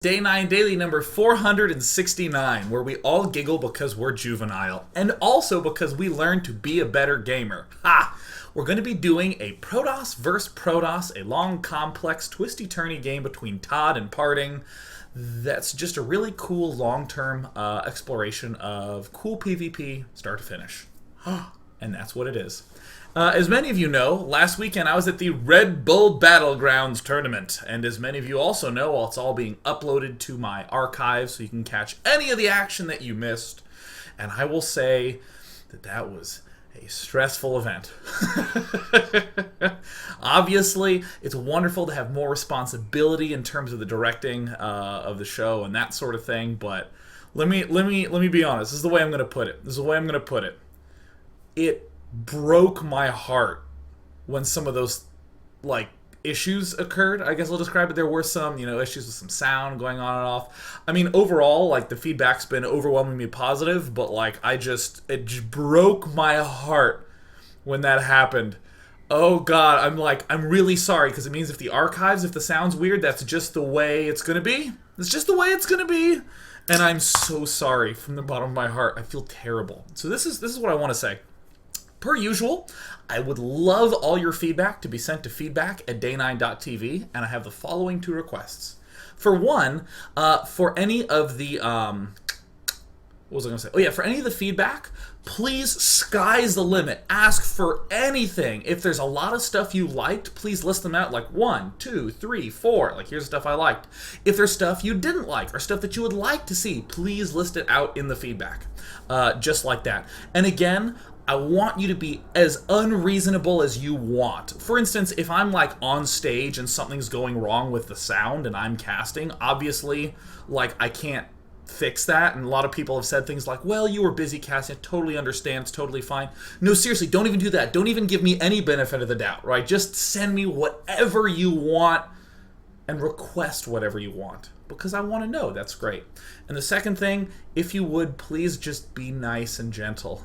Day 9 Daily number 469, where we all giggle because we're juvenile, and also because we learn to be a better gamer. Ha! We're going to be doing a Protoss vs. Protoss, a long, complex, twisty-turny game between Todd and Parting. That's just a really cool, long-term exploration of cool PvP, start to finish. And that's what it is. As many of you know, last weekend I was at the Bull Battlegrounds tournament, and as many of you also know, it's all being uploaded to my archive so you can catch any of the action that you missed. And I will say that that was a stressful event. Obviously, it's wonderful to have more responsibility in terms of the directing of the show and that sort of thing, but let me be honest. This is the way I'm going to put it. It broke my heart when some of those issues occurred. I guess I'll describe it. There were some issues with some sound going on and off. I mean, overall, the feedback's been overwhelmingly positive, but it just broke my heart when that happened. Oh god, I'm really sorry, because it means if the sound's weird, that's just the way it's gonna be. It's just the way it's gonna be. And I'm so sorry from the bottom of my heart. I feel terrible. So this is what I want to say. Per usual, I would love all your feedback to be sent to feedback@day9.tv, and I have the following two requests. For one, for any of the, what was I going to say? Oh yeah, for any of the feedback, please, sky's the limit. Ask for anything. If there's a lot of stuff you liked, please list them out 1, 2, 3, 4. Here's stuff I liked. If there's stuff you didn't like or stuff that you would like to see, please list it out in the feedback. Just like that. And again, I want you to be as unreasonable as you want. For instance, if I'm on stage and something's going wrong with the sound and I'm casting, obviously, I can't fix that. And a lot of people have said things like, well, you were busy casting. I totally understand. It's totally fine. No, seriously, don't even do that. Don't even give me any benefit of the doubt, right? Just send me whatever you want and request whatever you want, because I want to know. That's great. And the second thing, if you would, please just be nice and gentle.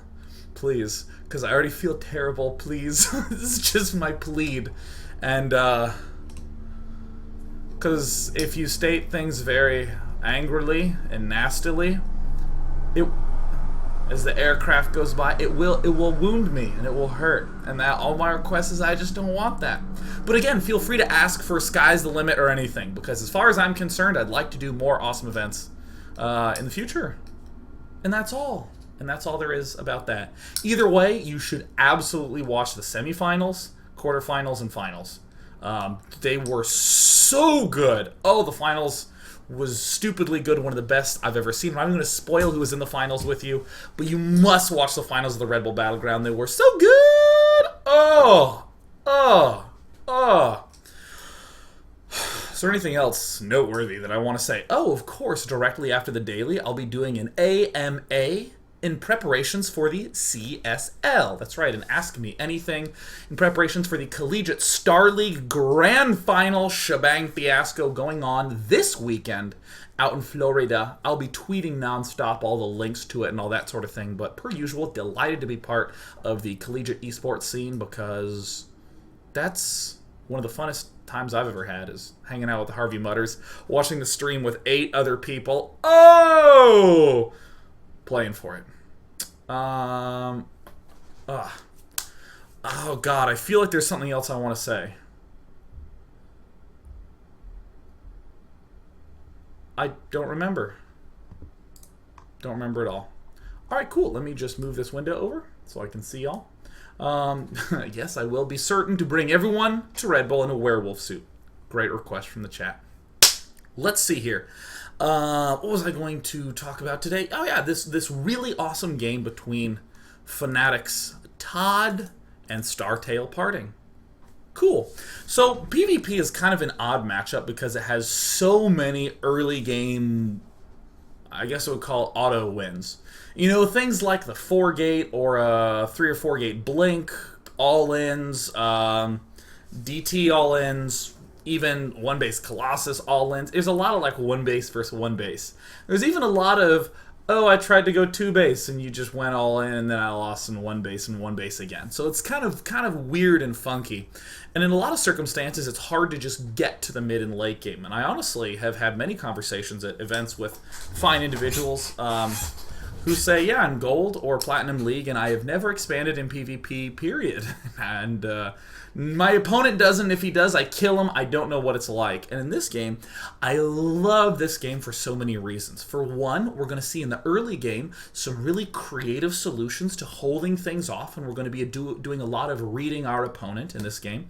Please, because I already feel terrible. Please. This is just my plead. And, because if you state things very angrily and nastily, as the aircraft goes by, it will wound me and it will hurt. And that all my requests is I just don't want that. But again, feel free to ask for sky's the limit or anything, because as far as I'm concerned, I'd like to do more awesome events in the future. And that's all. And that's all there is about that. Either way, you should absolutely watch the semifinals, quarterfinals, and finals. They were so good. Oh, the finals was stupidly good. One of the best I've ever seen. I'm not going to spoil who was in the finals with you, but you must watch the finals of the Red Bull Battleground. They were so good. Is there anything else noteworthy that I want to say? Oh, of course, directly after the daily, I'll be doing an AMA in preparations for the CSL. That's right, and Ask Me Anything in preparations for the Collegiate Star League Grand Final shebang fiasco going on this weekend out in Florida. I'll be tweeting nonstop all the links to it and all that sort of thing, but per usual, delighted to be part of the collegiate esports scene, because that's one of the funnest times I've ever had, is hanging out with the Harvey Mutters, watching the stream with 8 other people. Oh! Playing for it. Oh god, I feel like there's something else I want to say. I don't remember. Don't remember at all. Alright, cool. Let me just move this window over so I can see y'all. Yes, I will be certain to bring everyone to Red Bull in a werewolf suit. Great request from the chat. Let's see here. What was I going to talk about today? Oh yeah, this really awesome game between Fnatic's Todd and Startail Parting. Cool. So PvP is kind of an odd matchup because it has so many early game, I guess I would call auto wins. Things like the 4-gate or 3 or 4-gate blink, all-ins, DT all-ins, even one base Colossus all-ins. There's a lot of one base versus one base. There's even a lot of oh, I tried to go 2 base and you just went all in, and then I lost in 1 base and 1 base again. So it's kind of weird and funky. And in a lot of circumstances, it's hard to just get to the mid and late game. And I honestly have had many conversations at events with fine individuals who say, yeah, I'm gold or platinum league, and I have never expanded in PvP, period. And my opponent doesn't. If he does, I kill him. I don't know what it's like. And in this game, I love this game for so many reasons. For one, we're going to see in the early game some really creative solutions to holding things off, and we're going to be doing a lot of reading our opponent in this game.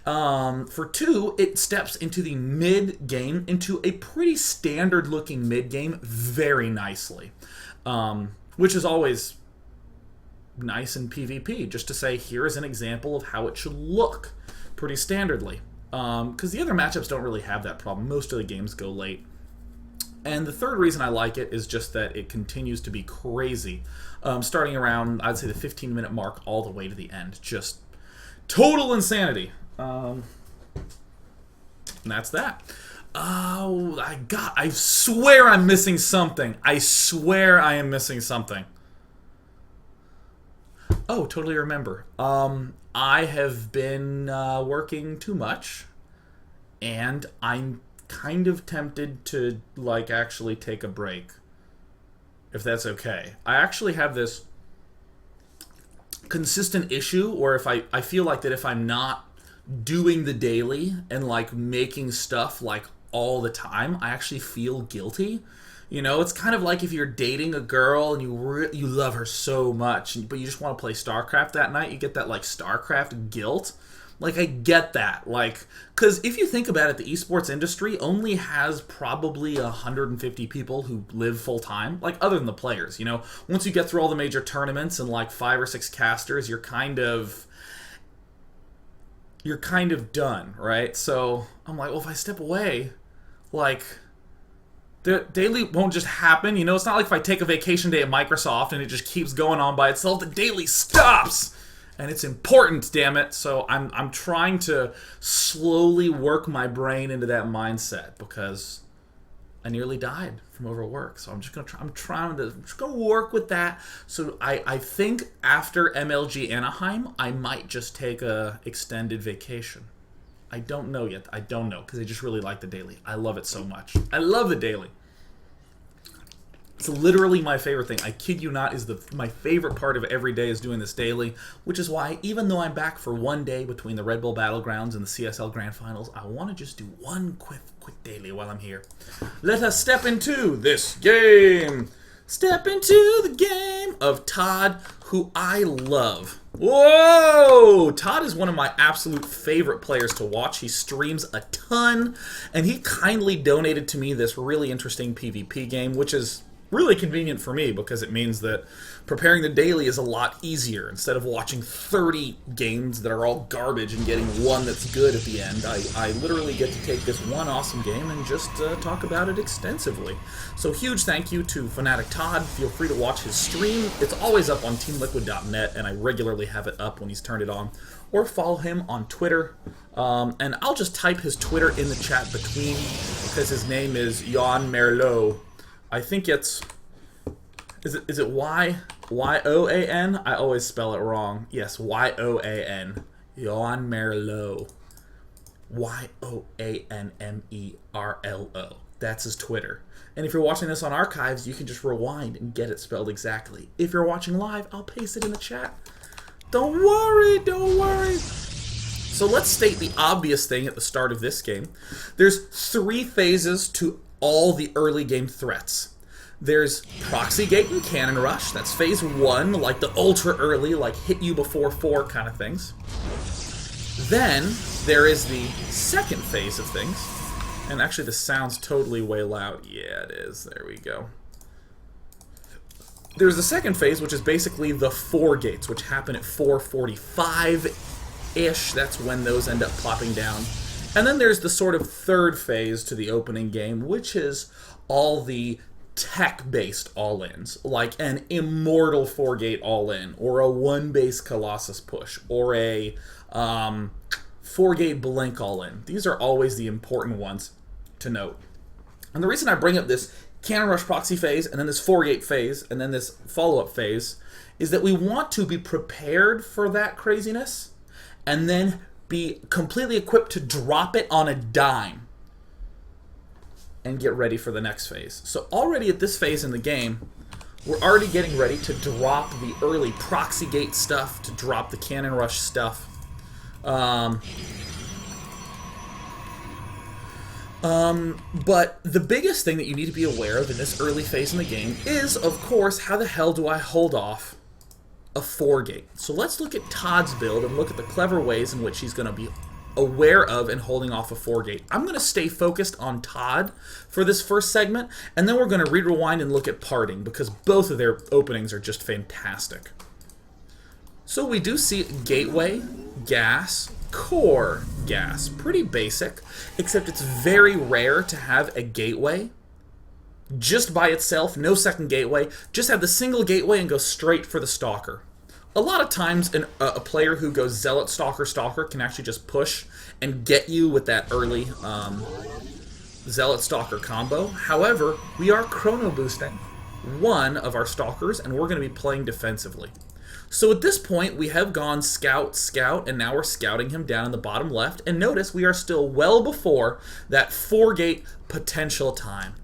For two, it steps into the mid game, into a pretty standard looking mid game very nicely. Which is always nice in PvP, just to say, here is an example of how it should look pretty standardly. Because the other matchups don't really have that problem. Most of the games go late. And the third reason I like it is just that it continues to be crazy. Starting around, I'd say, the 15-minute mark all the way to the end. Just total insanity. And that's that. Oh, I swear I'm missing something. I swear I am missing something. Oh, totally remember. I have been working too much, and I'm kind of tempted to, like, actually take a break, if that's okay. I actually have this consistent issue where if I feel like that if I'm not doing the daily and, like, making stuff, like, all the time, I actually feel guilty. You know, it's kind of like if you're dating a girl and you love her so much, but you just want to play StarCraft that night, you get that, like, StarCraft guilt. Like, I get that. Like, because if you think about it, the esports industry only has probably 150 people who live full-time, like, other than the players, you know? Once you get through all the major tournaments and, like, 5 or 6 casters, you're kind of done, right? So I'm like, well, if I step away, like, the daily won't just happen. You know, it's not like if I take a vacation day at Microsoft and it just keeps going on by itself. The daily stops, and it's important, damn it. So I'm trying to slowly work my brain into that mindset, because I nearly died from overwork. So I'm just gonna work with that. So I think after MLG Anaheim, I might just take a extended vacation. I don't know yet. I don't know, because I just really like the daily. I love it so much. I love the daily. It's literally my favorite thing. I kid you not, is my favorite part of every day is doing this daily, which is why, even though I'm back for one day between the Red Bull Battlegrounds and the CSL Grand Finals, I want to just do one quick daily while I'm here. Let us step into this game. Step into the game of Todd, who I love. Whoa! Todd is one of my absolute favorite players to watch. He streams a ton, and he kindly donated to me this really interesting PvP game, which is really convenient for me because it means that preparing the daily is a lot easier. Instead of watching 30 games that are all garbage and getting one that's good at the end, I literally get to take this one awesome game and just talk about it extensively. So huge thank you to Fanatic Todd. Feel free to watch his stream. It's always up on teamliquid.net, and I regularly have it up when he's turned it on. Or follow him on Twitter. And I'll just type his Twitter in the chat between, because his name is Jan Merlot. I think it's... Is it Y-O-A-N? I always spell it wrong. Yes, Y-O-A-N. Jan Merlot. Y-O-A-N-M-E-R-L-O. That's his Twitter. And if you're watching this on archives, you can just rewind and get it spelled exactly. If you're watching live, I'll paste it in the chat. Don't worry, don't worry. So let's state the obvious thing at the start of this game. There's 3 phases to all the early game threats. There's Proxy Gate and Cannon Rush. That's phase 1, like the ultra early, like hit you before 4 kind of things. Then there is the second phase of things. And actually this sounds totally way loud. Yeah, it is. There we go. There's the second phase, which is basically the 4 gates, which happen at 4:45-ish. That's when those end up plopping down. And then there's the sort of third phase to the opening game, which is all the tech-based all-ins, like an Immortal 4-gate all-in, or a 1-base Colossus push, or a 4-gate Blink all-in. These are always the important ones to note. And the reason I bring up this cannon rush proxy phase, and then this 4-gate phase, and then this follow-up phase, is that we want to be prepared for that craziness, and then be completely equipped to drop it on a dime and get ready for the next phase. So already at this phase in the game, we're already getting ready to drop the early proxy gate stuff, to drop the cannon rush stuff. But the biggest thing that you need to be aware of in this early phase in the game is, of course, how the hell do I hold off a 4-gate? So let's look at Todd's build and look at the clever ways in which he's going to be aware of and holding off a 4-gate. I'm going to stay focused on Todd for this first segment, and then we're going to rewind and look at Parting, because both of their openings are just fantastic. So we do see gateway, gas, core, gas. Pretty basic, except it's very rare to have a gateway just by itself, no second gateway, just have the single gateway and go straight for the Stalker. A lot of times a player who goes Zealot, Stalker, Stalker can actually just push and get you with that early Zealot, Stalker combo. However, we are chrono boosting one of our Stalkers, and we're going to be playing defensively. So at this point, we have gone Scout, Scout, and now we're scouting him down in the bottom left. And notice we are still well before that 4-gate potential time.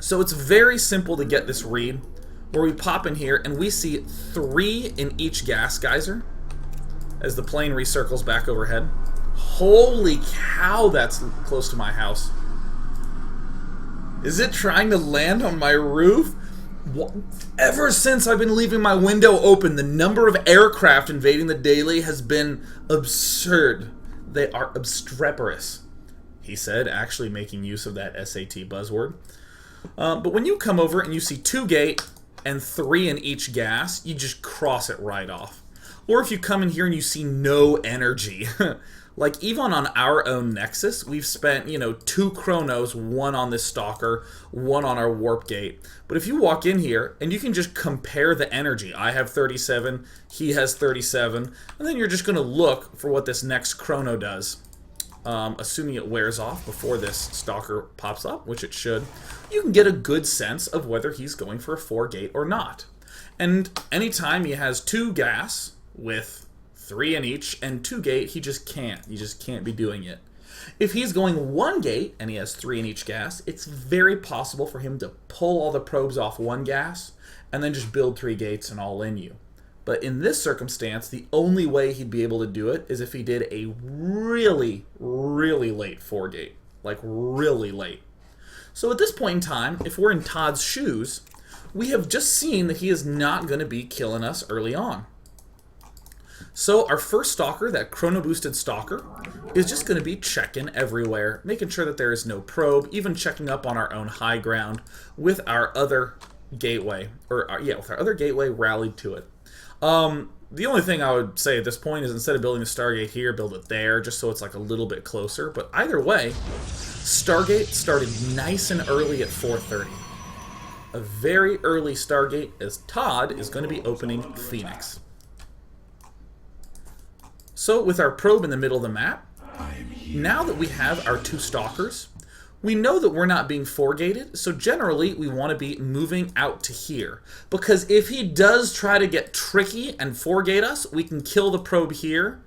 So it's very simple to get this read, where we pop in here and we see 3 in each gas geyser as the plane recircles back overhead. Holy cow, that's close to my house. Is it trying to land on my roof? Ever since I've been leaving my window open, the number of aircraft invading the daily has been absurd. They are obstreperous, he said, actually making use of that SAT buzzword. But when you come over and you see 2-gate and 3 in each gas, you just cross it right off. Or if you come in here and you see no energy, like even on our own Nexus, we've spent, 2 chronos, 1 on this Stalker, 1 on our Warp Gate. But if you walk in here and you can just compare the energy, I have 37, he has 37, and then you're just going to look for what this next chrono does. Assuming it wears off before this Stalker pops up, which it should, you can get a good sense of whether he's going for a 4-gate or not. And anytime he has 2 gas with 3 in each and 2-gate, he just can't be doing it. If he's going 1-gate and he has 3 in each gas, it's very possible for him to pull all the probes off 1 gas and then just build 3 gates and all in you. But in this circumstance, the only way he'd be able to do it is if he did a really, really late 4-gate. Like, really late. So at this point in time, if we're in Todd's shoes, we have just seen that he is not going to be killing us early on. So our first Stalker, that chrono-boosted Stalker, is just going to be checking everywhere, making sure that there is no probe, even checking up on our own high ground with our other gateway, with our other gateway rallied to it. The only thing I would say at this point is instead of building a Stargate here, build it there, just so it's like a little bit closer. But either way, Stargate started nice and early at 4:30. A very early Stargate, as Todd is going to be opening Phoenix. So with our probe in the middle of the map, now that we have our 2 Stalkers, we know that we're not being 4-gated, so generally we want to be moving out to here. Because if he does try to get tricky and 4-gate us, we can kill the probe here,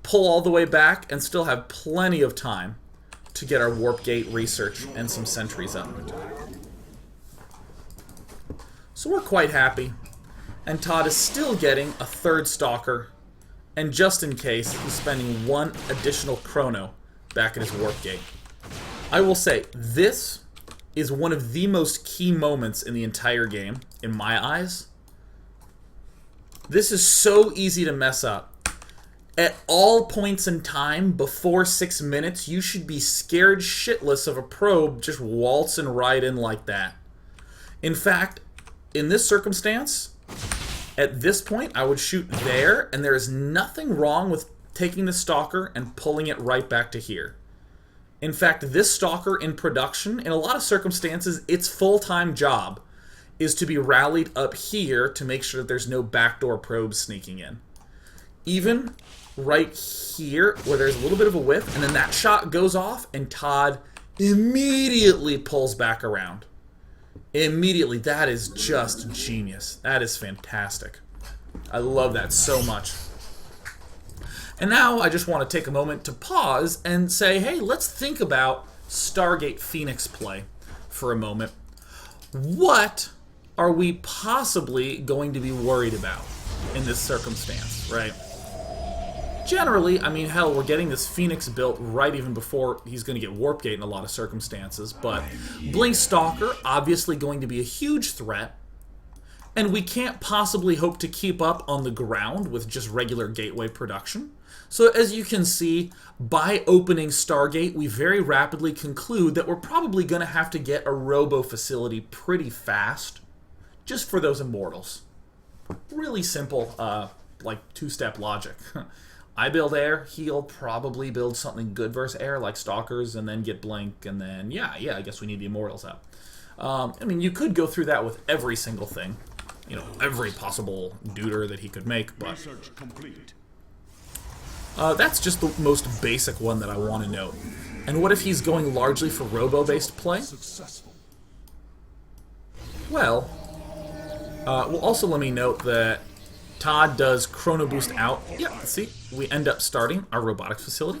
pull all the way back, and still have plenty of time to get our warp gate research and some sentries up. So we're quite happy. And Todd is still getting a 3rd Stalker, and just in case, he's spending 1 additional chrono back in his warp gate. I will say, this is one of the most key moments in the entire game, in my eyes. This is so easy to mess up. At all points in time, before 6 minutes, you should be scared shitless of a probe just waltzing right in like that. In fact, in this circumstance, at this point, I would shoot there, and there is nothing wrong with taking the Stalker and pulling it right back to here. In fact, this Stalker in production, in a lot of circumstances, its full-time job is to be rallied up here to make sure that there's no backdoor probes sneaking in. Even right here, where there's a little bit of a whiff, and then that shot goes off, and Todd immediately pulls back around. Immediately. That is just genius. That is fantastic. I love that so much. And now I just want to take a moment to pause and say, hey, let's think about Stargate Phoenix play for a moment. What are we possibly going to be worried about in this circumstance, right? Generally, I mean, hell, we're getting this Phoenix built right even before he's going to get Warp Gate in a lot of circumstances, but Blink Stalker, obviously going to be a huge threat, and we can't possibly hope to keep up on the ground with just regular gateway production. So as you can see, by opening Stargate, we very rapidly conclude that we're probably going to have to get a Robo facility pretty fast, just for those Immortals. Really simple, like two-step logic. I build air, he'll probably build something good versus air, like Stalkers, and then get Blink, and then, yeah, I guess we need the Immortals out. I mean, you could go through that with every single thing. You know, every possible duder that he could make, but... Research complete. That's just the most basic one that I want to note. And what if he's going largely for Robo-based play? Successful. Well, also let me note that Todd does Chrono Boost out. Yeah, see, we end up starting our robotics facility.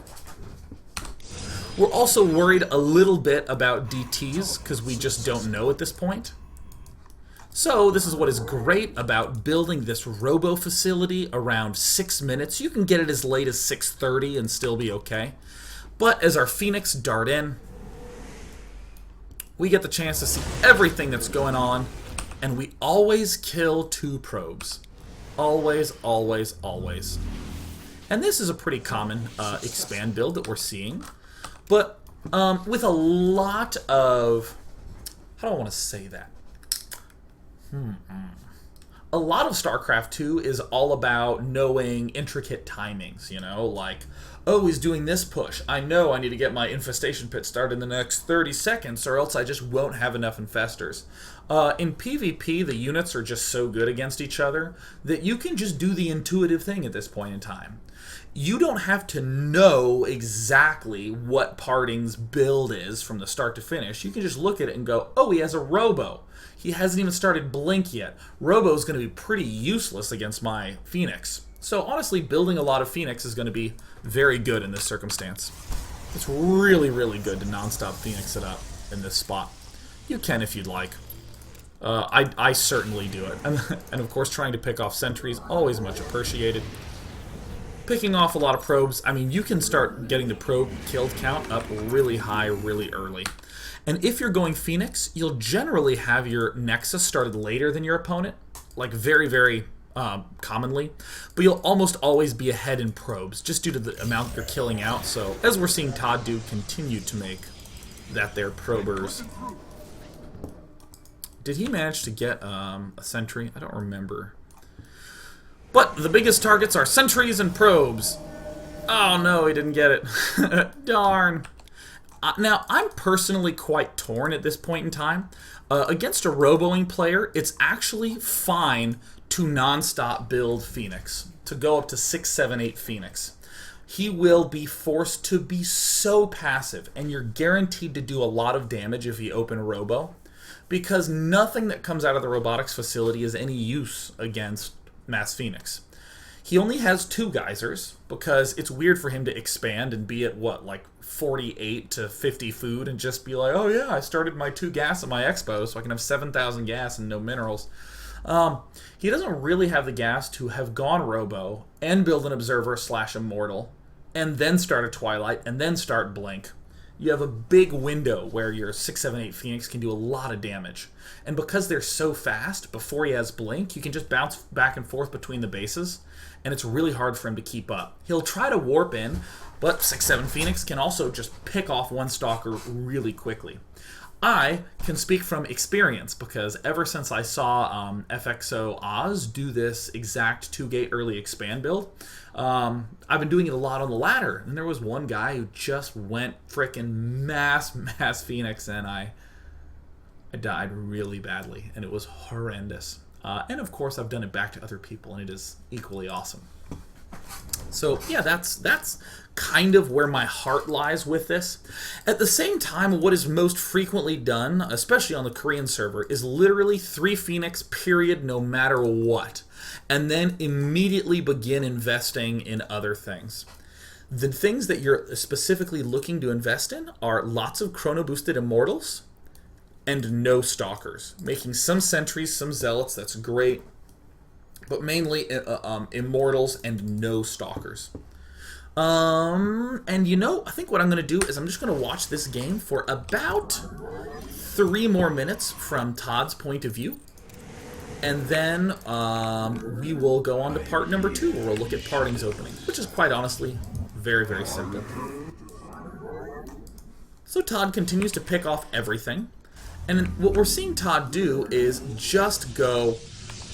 We're also worried a little bit about DTs, because we just don't know at this point. So this is what is great about building this Robo facility around 6 minutes. You can get it as late as 6:30 and still be okay. But as our Phoenix dart in, we get the chance to see everything that's going on, and we always kill 2 probes. Always, always, always. And this is a pretty common expand build that we're seeing. But with a lot of... How do I want to say that? A lot of StarCraft 2 is all about knowing intricate timings, you know, like, oh, he's doing this push. I know I need to get my infestation pit started in the next 30 seconds or else I just won't have enough infestors. In PvP, the units are just so good against each other that you can just do the intuitive thing at this point in time. You don't have to know exactly what Parting's build is from the start to finish. You can just look at it and go, oh, he has a Robo. He hasn't even started Blink yet. Robo is going to be pretty useless against my Phoenix. So honestly, building a lot of Phoenix is going to be very good in this circumstance. It's really, really good to non-stop Phoenix it up in this spot. You can if you'd like. I certainly do it. And of course, trying to pick off sentries, always much appreciated. Picking off a lot of probes, I mean, you can start getting the probe killed count up really high really early. And if you're going Phoenix, you'll generally have your Nexus started later than your opponent, like very, very commonly. But you'll almost always be ahead in probes, just due to the amount you're killing out. So, as we're seeing Todd do, continue to make that their probers. Did he manage to get a sentry? I don't remember. But the biggest targets are sentries and probes. Oh no, he didn't get it. Darn. Now, I'm personally quite torn at this point in time. Against a Roboing player, it's actually fine to non-stop build Phoenix, to go up to 6, 7, 8 Phoenix. He will be forced to be so passive, and you're guaranteed to do a lot of damage if you open a Robo, because nothing that comes out of the robotics facility is any use against Mass Phoenix. He only has 2 geysers, because it's weird for him to expand and be at, what, like 48 to 50 food and just be like, oh yeah, I started my 2 gas at my expo, so I can have 7,000 gas and no minerals. He doesn't really have the gas to have gone Robo and build an Observer / Immortal, and then start a Twilight, and then start Blink. You have a big window where your 6, 7, 8 Phoenix can do a lot of damage. And because they're so fast, before he has Blink, you can just bounce back and forth between the bases, and it's really hard for him to keep up. He'll try to warp in, but 6, 7 Phoenix can also just pick off one Stalker really quickly. I can speak from experience, because ever since I saw FXO Oz do this exact 2-gate early expand build, I've been doing it a lot on the ladder. And there was one guy who just went frickin' mass Phoenix, and I died really badly, and it was horrendous. And of course, I've done it back to other people, and it is equally awesome. So yeah, that's kind of where my heart lies with this. At the same time, what is most frequently done, especially on the Korean server, is literally 3 Phoenix, period, no matter what. And then immediately begin investing in other things. The things that you're specifically looking to invest in are lots of chrono boosted immortals and no stalkers. Making some sentries, some zealots, that's great. But mainly immortals and no stalkers. And you know, I think what I'm going to do is I'm just going to watch this game for about 3 more minutes from Todd's point of view. And then we will go on to part number 2, where we'll look at Parting's opening, which is quite honestly very, very simple. So Todd continues to pick off everything. And what we're seeing Todd do is just go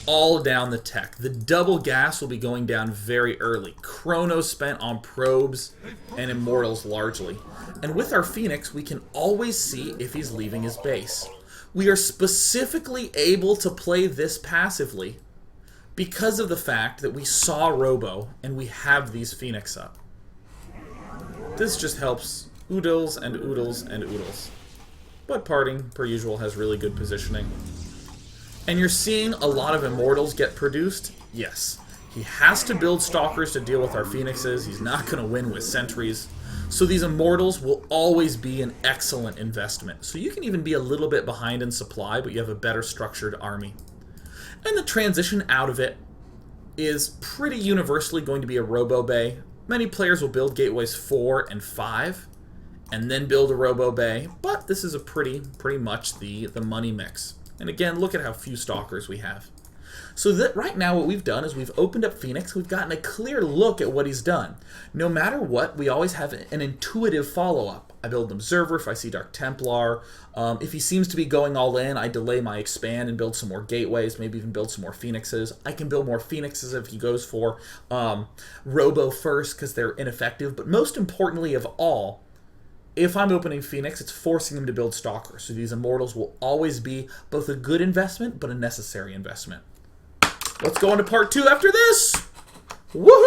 all down the tech. The double gas will be going down very early. Chrono spent on probes and immortals largely. And with our Phoenix, we can always see if he's leaving his base. We are specifically able to play this passively because of the fact that we saw Robo and we have these Phoenix up. This just helps oodles and oodles and oodles. But Parting, per usual, has really good positioning. And you're seeing a lot of immortals get produced? Yes. He has to build stalkers to deal with our Phoenixes. He's not going to win with sentries. So these immortals will always be an excellent investment. So you can even be a little bit behind in supply, but you have a better structured army. And the transition out of it is pretty universally going to be a Robo Bay. Many players will build gateways 4 and 5, and then build a Robo Bay, but this is a pretty much the money mix. And again, look at how few stalkers we have. So that right now what we've done is we've opened up Phoenix, we've gotten a clear look at what he's done. No matter what, we always have an intuitive follow-up. I build an Observer if I see Dark Templar. If he seems to be going all in, I delay my expand and build some more gateways, maybe even build some more Phoenixes. I can build more Phoenixes if he goes for Robo first because they're ineffective. But most importantly of all, if I'm opening Phoenix, it's forcing him to build Stalkers. So these Immortals will always be both a good investment, but a necessary investment. Let's go on to part 2 after this! Woo!